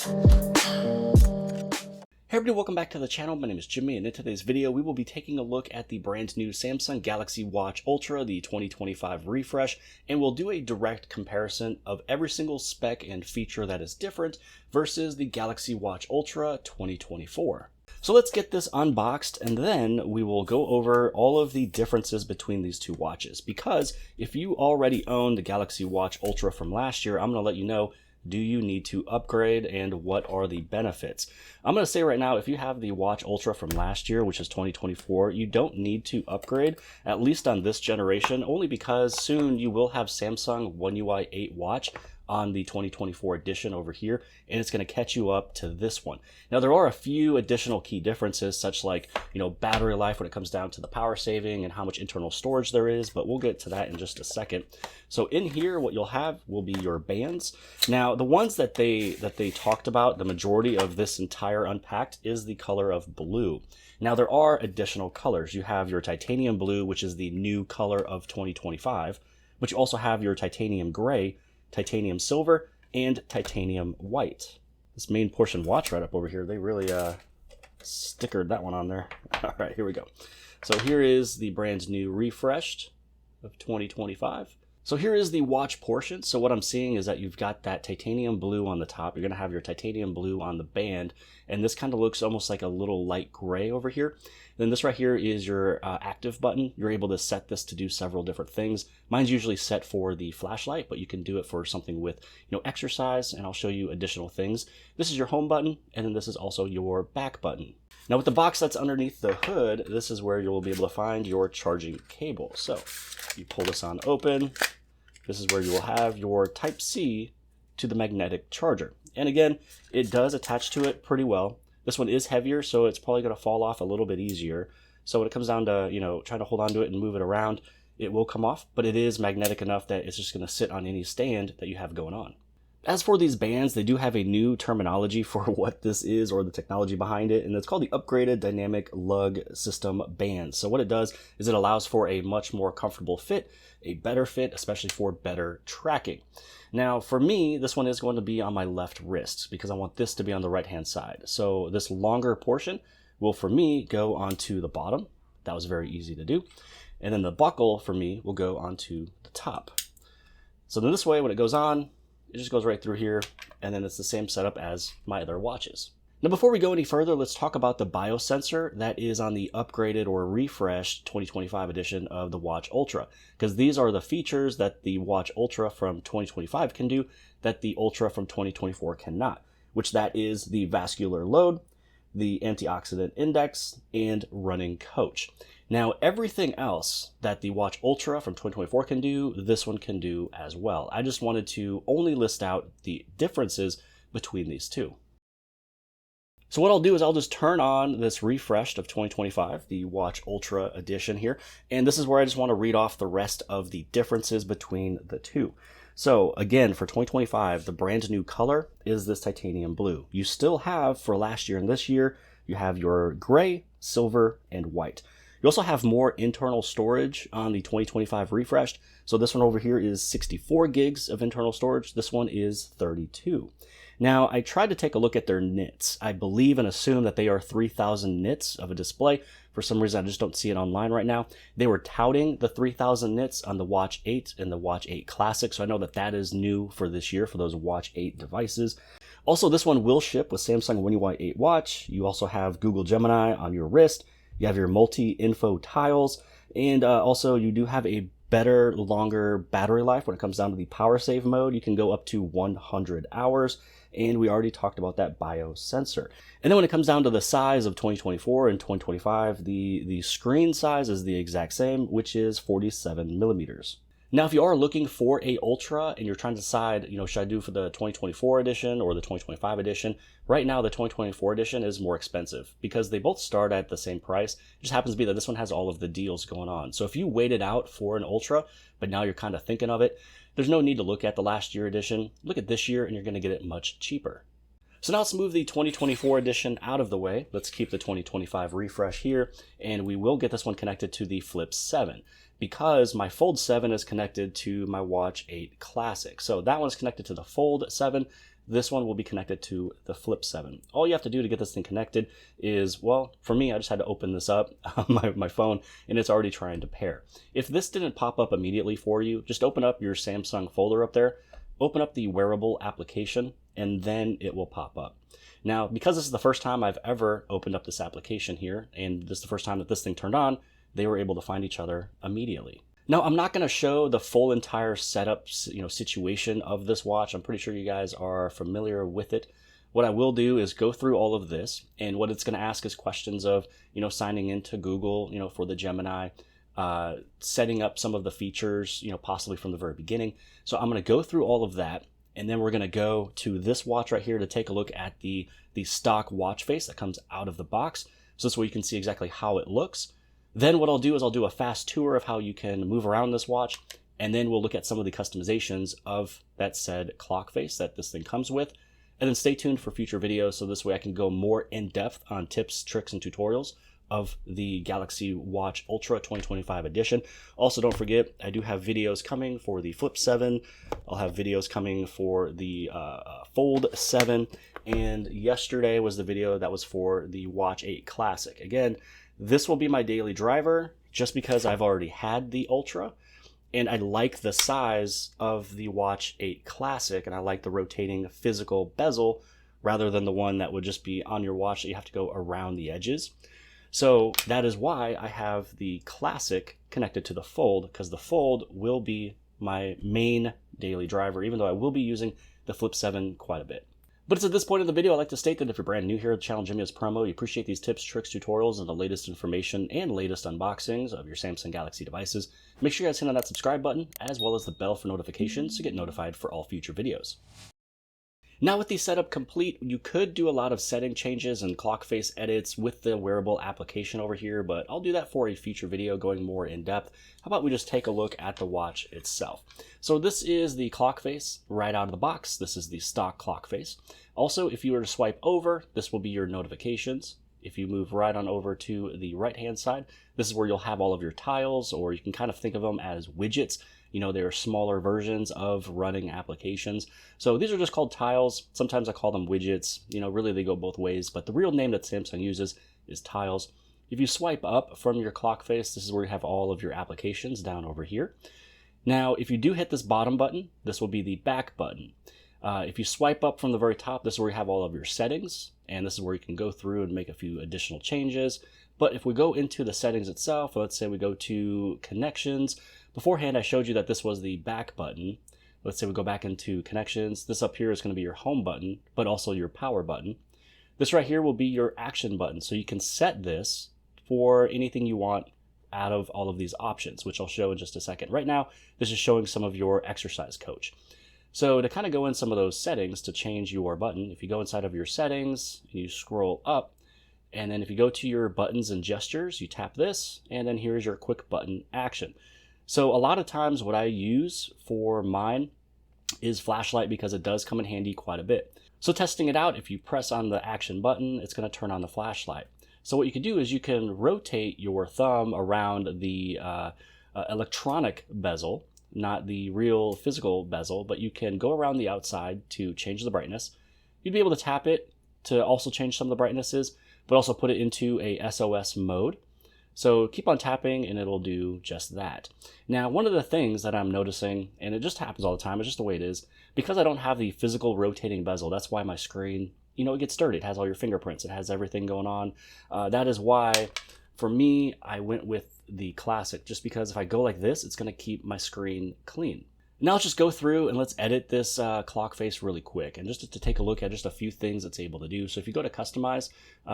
Hey everybody, welcome back to the channel. My name is Jimmy, and in today's video we will be taking a look at the brand new Samsung Galaxy Watch Ultra, the 2025 refresh, and we'll do a direct comparison of every single spec and feature that is different versus the Galaxy Watch Ultra 2024. So let's get this unboxed, and then we will go over all of the differences between these two watches, because if you already own the Galaxy Watch Ultra from last year, I'm going to let you know, do you need to upgrade and what are the benefits? I'm going to say right now, if you have the Watch Ultra from last year, which is 2024, you don't need to upgrade, at least on this generation, only because soon you will have Samsung One UI 8 watch on the 2024 edition over here, and it's going to catch you up to this one. Now there are a few additional key differences, such like, battery life when it comes down to the power saving and how much internal storage there is, but we'll get to that in just a second. So in here, what you'll have will be your bands. Now the ones that they talked about, the majority of this entire unpacked is the color of blue. Now there are additional colors. You have your titanium blue, which is the new color of 2025, but you also have your titanium gray, titanium silver, and titanium white. This main portion watch right up over here, they really stickered that one on there. All right, here we go. So here is the brand new refreshed of 2025. So here is the watch portion. So what I'm seeing is that you've got that titanium blue on the top. You're going to have your titanium blue on the band, and this kind of looks almost like a little light gray over here. Then this right here is your active button. You're able to set this to do several different things. Mine's usually set for the flashlight, but you can do it for something with exercise, and I'll show you additional things. This is your home button, and then this is also your back button. Now with the box that's underneath the hood, this is where you'll be able to find your charging cable. So you pull this on open. This is where you will have your Type-C to the magnetic charger. And again, it does attach to it pretty well. This one is heavier, so it's probably going to fall off a little bit easier. So when it comes down to, trying to hold onto it and move it around, it will come off, but it is magnetic enough that it's just going to sit on any stand that you have going on. As for these bands, they do have a new terminology for what this is, or the technology behind it, and it's called the Upgraded Dynamic Lug System Bands. So what it does is it allows for a much more comfortable fit, a better fit, especially for better tracking. Now for me, this one is going to be on my left wrist because I want this to be on the right hand side. So this longer portion will, for me, go onto the bottom. That was very easy to do. And then the buckle for me will go onto the top. So then this way, when it goes on, it just goes right through here, and then it's the same setup as my other watches. Now before we go any further, let's talk about the biosensor that is on the upgraded or refreshed 2025 edition of the Watch Ultra, because these are the features that the Watch Ultra from 2025 can do that the Ultra from 2024 cannot, which that is the vascular load, the antioxidant index, and running coach. Now everything else that the Watch Ultra from 2024 can do, this one can do as well. I just wanted to only list out the differences between these two. So what I'll do is I'll just turn on this refreshed of 2025, the Watch Ultra edition here, and this is where I just want to read off the rest of the differences between the two. So again, for 2025, the brand new color is this titanium blue. You still have, for last year and this year, you have your gray, silver, and white. You also have more internal storage on the 2025 refreshed. So this one over here is 64 gigs of internal storage. This one is 32. Now, I tried to take a look at their nits. I believe and assume that they are 3,000 nits of a display. For some reason, I just don't see it online right now. They were touting the 3,000 nits on the Watch 8 and the Watch 8 Classic, so I know that that is new for this year for those Watch 8 devices. Also, this one will ship with Samsung One UI 8 watch. You also have Google Gemini on your wrist. You have your multi-info tiles, and also you do have a better, longer battery life when it comes down to the power save mode. You can go up to 100 hours, and we already talked about that biosensor. And then when it comes down to the size of 2024 and 2025, the screen size is the exact same, which is 47 millimeters. Now, if you are looking for a Ultra and you're trying to decide, should I do for the 2024 edition or the 2025 edition? Right now, the 2024 edition is more expensive because they both start at the same price. It just happens to be that this one has all of the deals going on. So if you waited out for an Ultra, but now you're kind of thinking of it, there's no need to look at the last year edition. Look at this year and you're going to get it much cheaper. So now let's move the 2024 edition out of the way. Let's keep the 2025 refresh here, and we will get this one connected to the Flip 7 because my Fold 7 is connected to my Watch 8 Classic. So that one's connected to the Fold 7. this one will be connected to the Flip 7. All you have to do to get this thing connected is, well, for me, I just had to open this up on my phone, and it's already trying to pair. If this didn't pop up immediately for you, just open up your Samsung folder up there, open up the wearable application, and then it will pop up. Now, because this is the first time I've ever opened up this application here, and this is the first time that this thing turned on, they were able to find each other immediately. Now, I'm not going to show the full entire setup, situation of this watch. I'm pretty sure you guys are familiar with it. What I will do is go through all of this, and what it's going to ask is questions of, signing into Google, for the Gemini, setting up some of the features, possibly from the very beginning. So I'm going to go through all of that, and then we're going to go to this watch right here to take a look at the stock watch face that comes out of the box. So this way you can see exactly how it looks. Then what I'll do is I'll do a fast tour of how you can move around this watch, and then we'll look at some of the customizations of that said clock face that this thing comes with. And then stay tuned for future videos, so this way I can go more in depth on tips, tricks, and tutorials of the Galaxy Watch Ultra 2025 edition. Also, don't forget, I do have videos coming for the Flip 7. I'll have videos coming for the Fold 7. And yesterday was the video that was for the Watch 8 Classic. Again, this will be my daily driver just because I've already had the Ultra, and I like the size of the Watch 8 Classic, and I like the rotating physical bezel rather than the one that would just be on your watch that you have to go around the edges. So that is why I have the Classic connected to the Fold, because the Fold will be my main daily driver, even though I will be using the Flip 7 quite a bit. But it's at this point in the video I'd like to state that if you're brand new here at the channel, Jimmy is promo, you appreciate these tips, tricks, tutorials, and the latest information and latest unboxings of your Samsung Galaxy devices, make sure you guys hit on that subscribe button, as well as the bell for notifications to get notified for all future videos. Now with the setup complete, you could do a lot of setting changes and clock face edits with the wearable application over here, but I'll do that for a future video going more in depth. How about we just take a look at the watch itself? So this is the clock face right out of the box. This is the stock clock face. Also, if you were to swipe over, this will be your notifications. If you move right on over to the right-hand side, this is where you'll have all of your tiles, or you can kind of think of them as widgets. They are smaller versions of running applications. So these are just called tiles. Sometimes I call them widgets. Really they go both ways, but the real name that Samsung uses is tiles. If you swipe up from your clock face, this is where you have all of your applications down over here. Now, if you do hit this bottom button, this will be the back button. If you swipe up from the very top, this is where you have all of your settings, and this is where you can go through and make a few additional changes. But if we go into the settings itself, let's say we go to connections. Beforehand, I showed you that this was the back button. Let's say we go back into connections. This up here is going to be your home button, but also your power button. This right here will be your action button. So you can set this for anything you want out of all of these options, which I'll show in just a second. Right now, this is showing some of your exercise coach. So to kind of go in some of those settings to change your button, if you go inside of your settings, you scroll up, and then if you go to your buttons and gestures, you tap this, and then here's your quick button action. So a lot of times what I use for mine is flashlight, because it does come in handy quite a bit. So testing it out, if you press on the action button, it's going to turn on the flashlight. So what you can do is you can rotate your thumb around the electronic bezel, not the real physical bezel, but you can go around the outside to change the brightness. You'd be able to tap it to also change some of the brightnesses, but also put it into a SOS mode. So keep on tapping and it'll do just that. Now, one of the things that I'm noticing, and it just happens all the time, it's just the way it is, because I don't have the physical rotating bezel, that's why my screen, it gets dirty. It has all your fingerprints. It has everything going on. That is why, for me, I went with the Classic, just because if I go like this, it's going to keep my screen clean. Now let's just go through and let's edit this clock face really quick, and just to take a look at just a few things it's able to do. So if you go to customize,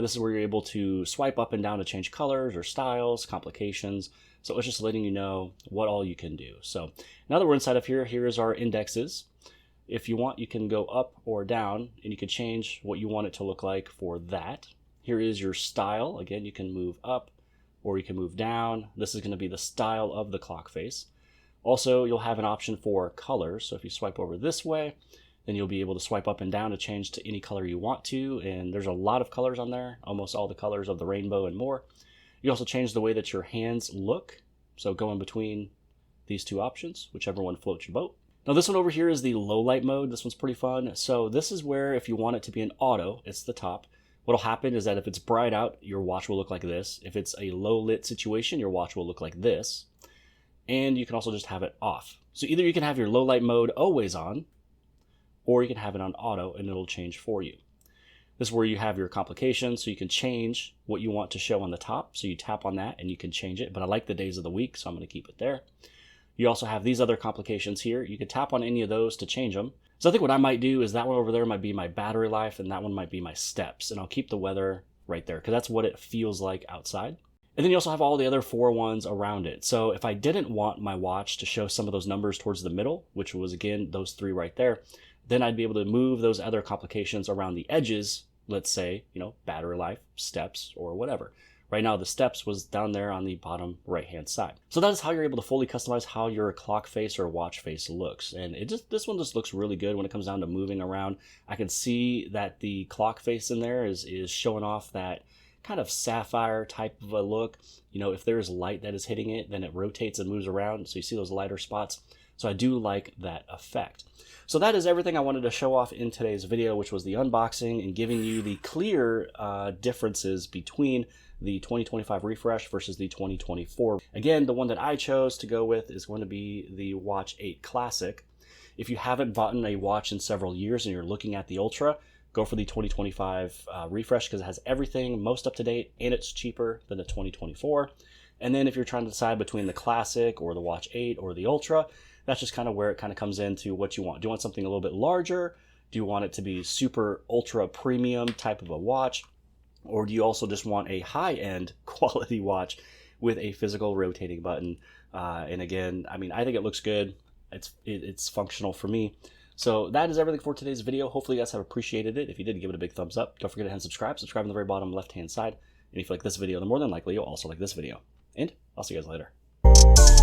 this is where you're able to swipe up and down to change colors or styles, complications. So it's just letting you know what all you can do. So now that we're inside of here, here is our indexes. If you want, you can go up or down, and you can change what you want it to look like for that. Here is your style. Again, you can move up or you can move down. This is going to be the style of the clock face. Also, you'll have an option for colors. So if you swipe over this way, then you'll be able to swipe up and down to change to any color you want to. And there's a lot of colors on there, almost all the colors of the rainbow and more. You also change the way that your hands look. So go in between these two options, whichever one floats your boat. Now this one over here is the low light mode. This one's pretty fun. So this is where if you want it to be an auto, it's the top. What'll happen is that if it's bright out, your watch will look like this. If it's a low lit situation, your watch will look like this. And you can also just have it off. So either you can have your low light mode always on, or you can have it on auto and it'll change for you. This is where you have your complications, so you can change what you want to show on the top. So you tap on that and you can change it, but I like the days of the week, so I'm going to keep it there. You also have these other complications here. You can tap on any of those to change them. So I think what I might do is that one over there might be my battery life and that one might be my steps. And I'll keep the weather right there because that's what it feels like outside. And then you also have all the other 4 ones around it. So if I didn't want my watch to show some of those numbers towards the middle, which was again, those 3 right there, then I'd be able to move those other complications around the edges. Let's say, battery life, steps, or whatever. Right now, the steps was down there on the bottom right-hand side. So that is how you're able to fully customize how your clock face or watch face looks. And this one just looks really good when it comes down to moving around. I can see that the clock face in there is showing off that kind of sapphire type of a look. If there's light that is hitting it, then it rotates and moves around. So you see those lighter spots. So I do like that effect. So that is everything I wanted to show off in today's video, which was the unboxing and giving you the clear differences between the 2025 refresh versus the 2024. Again, the one that I chose to go with is going to be the Watch 8 Classic. If you haven't bought a watch in several years and you're looking at the Ultra, go for the 2025 refresh because it has everything most up to date and it's cheaper than the 2024. And then if you're trying to decide between the Classic or the Watch 8 or the Ultra, that's just kind of where it kind of comes into what you want. Do you want something a little bit larger? Do you want it to be super ultra premium type of a watch? Or do you also just want a high-end quality watch with a physical rotating button? And again, I think it looks good. It's functional for me. So that is everything for today's video. Hopefully you guys have appreciated it. If you did, give it a big thumbs up. Don't forget to hit subscribe. Subscribe on the very bottom left-hand side. And if you like this video, then more than likely you'll also like this video. And I'll see you guys later.